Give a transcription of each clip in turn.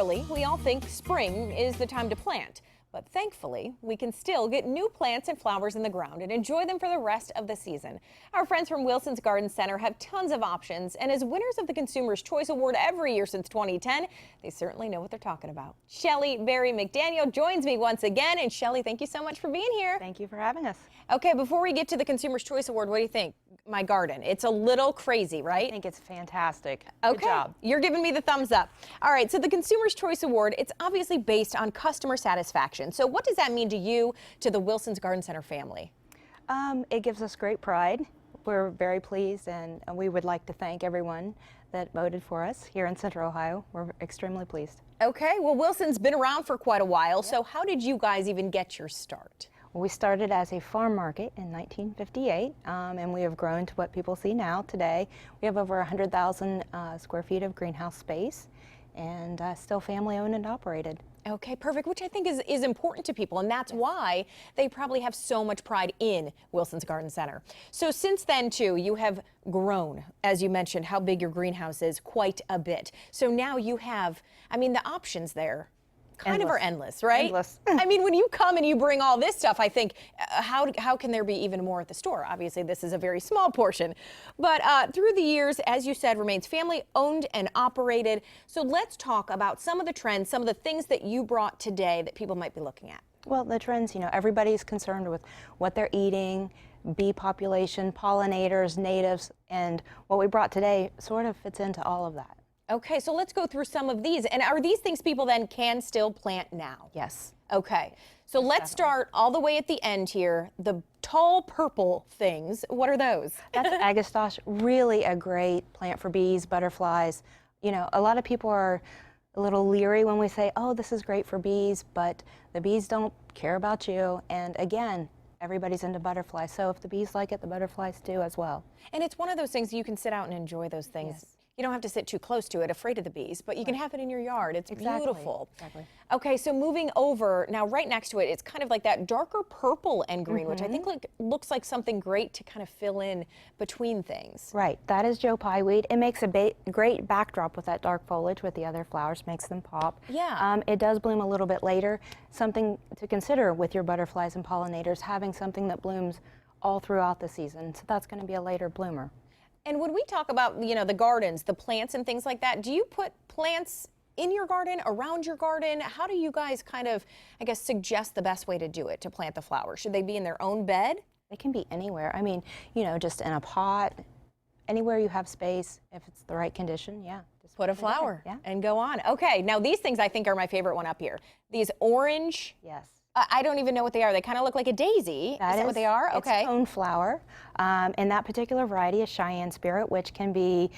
Naturally, we all think spring is the time to plant. But thankfully, we can still get new plants and flowers in the ground and enjoy them for the rest of the season. Our friends from Wilson's Garden Center have tons of options, and as winners of the Consumer's Choice Award every year since 2010, they certainly know what they're talking about. Shelley Berry McDaniel joins me once again, and Shelley, thank you so much for being here. Thank you for having us. Okay, before we get to the Consumer's Choice Award, what do you think? My garden. It's a little crazy, right? I think it's fantastic. Okay. Good job. You're giving me the thumbs up. All right, so the Consumer's Choice Award, it's obviously based on customer satisfaction. So what does that mean to you, to the Wilson's Garden Center family? It gives us great pride. We're very pleased, and we would like to thank everyone that voted for us here in Central Ohio. We're extremely pleased. Okay, well, Wilson's been around for quite a while, so how did you guys even get your start? Well, we started as a farm market in 1958, and we have grown to what people see now today. We have over 100,000 square feet of greenhouse space, and still family owned and operated. Okay, perfect, which I think is important to people, and that's why they probably have so much pride in Wilson's Garden Center. So since then, too, you have grown, as you mentioned, how big your greenhouse is, quite a bit. So now you have, I mean, the options there kind of are endless, right? Endless. I mean, when you come and you bring all this stuff, I think, how can there be even more at the store? Obviously, this is a very small portion. But through the years, as you said, remains family owned and operated. So let's talk about some of the trends, some of the things that you brought today that people might be looking at. Well, the trends, you know, everybody's concerned with what they're eating, bee population, pollinators, natives, and what we brought today sort of fits into all of that. Okay, so let's go through some of these. And are these things people then can still plant now? Yes. Okay, so let's start all the way at the end here. The tall purple things, what are those? That's agastoche, really a great plant for bees, butterflies. You know, a lot of people are a little leery when we say, oh, this is great for bees, but the bees don't care about you. And again, everybody's into butterflies. So if the bees like it, the butterflies do as well. And it's one of those things you can sit out and enjoy those things. Yes. You don't have to sit too close to it, afraid of the bees, but you can have it in your yard. It's beautiful. Exactly. Okay, so moving over, now right next to it, it's kind of like that darker purple and green, which I think looks like something great to kind of fill in between things. Right, that is Pye Weed. It makes a great backdrop with that dark foliage with the other flowers, makes them pop. Yeah. It does bloom a little bit later. Something to consider with your butterflies and pollinators, having something that blooms all throughout the season. So that's going to be a later bloomer. And when we talk about, you know, the gardens, the plants and things like that, do you put plants in your garden, around your garden? How do you guys kind of, I guess, suggest the best way to do it, to plant the flowers? Should they be in their own bed? They can be anywhere. I mean, you know, just in a pot, anywhere you have space, if it's the right condition, yeah. Just Put a flower and go on. Okay, now these things I think are my favorite one up here. These orange. Yes. I don't even know what they are. They kind of look like a daisy. Is that what they are? Okay. It's cone flower. And that particular variety is Cheyenne Spirit, which can be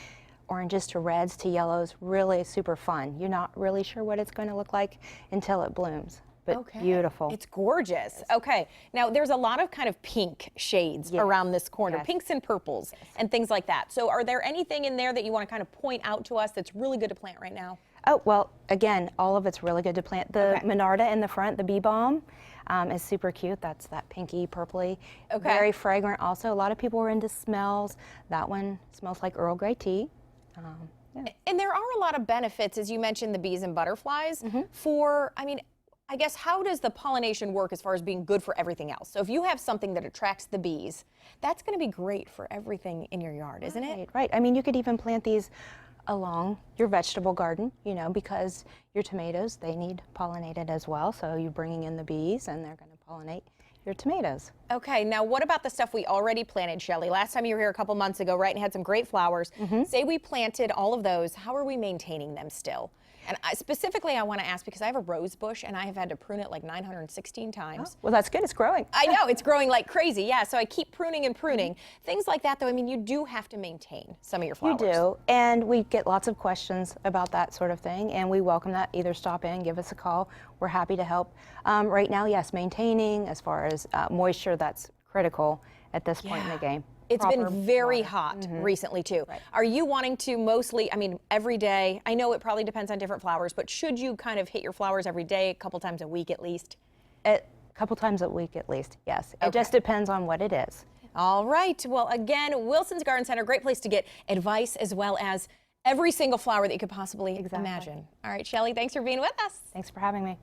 oranges to reds to yellows, really super fun. You're not really sure what it's going to look like until it blooms, but beautiful. It's gorgeous. Okay, now there's a lot of kind of pink shades around this corner, pinks and purples and things like that. So are there anything in there that you want to kind of point out to us that's really good to plant right now? Oh, well, again, all of it's really good to plant. The Monarda in the front, the bee balm, is super cute. That's that pinky, purpley. Very fragrant also. A lot of people are into smells. That one smells like Earl Grey tea. And there are a lot of benefits, as you mentioned, the bees and butterflies for, I mean, I guess, how does the pollination work as far as being good for everything else? So if you have something that attracts the bees, that's going to be great for everything in your yard, isn't it? Right. I mean, you could even plant these along your vegetable garden, you know, because your tomatoes, they need pollinated as well. So you're bringing in the bees and they're going to pollinate your tomatoes. Okay, now what about the stuff we already planted, Shelley? Last time you were here a couple months ago, right, and had some great flowers. Say we planted all of those, how are we maintaining them still? And specifically, I want to ask because I have a rose bush and I have had to prune it like 916 times. Oh, well, that's good. It's growing. I know, it's growing like crazy. Yeah, so I keep pruning and pruning. Things like that, though, I mean, you do have to maintain some of your flowers. You do, and we get lots of questions about that sort of thing, and we welcome that. Either stop in, give us a call. We're happy to help. Right now, yes, maintaining as far as moisture, that's critical at this point in the game. It's been very hot recently, too. Right. Are you wanting to mostly, I mean, every day? I know it probably depends on different flowers, but should you kind of hit your flowers every day, a couple times a week at least? A couple times a week at least, yes. It just depends on what it is. All right. Well, again, Wilson's Garden Center, great place to get advice as well as every single flower that you could possibly Exactly. imagine. All right, Shelley, thanks for being with us. Thanks for having me.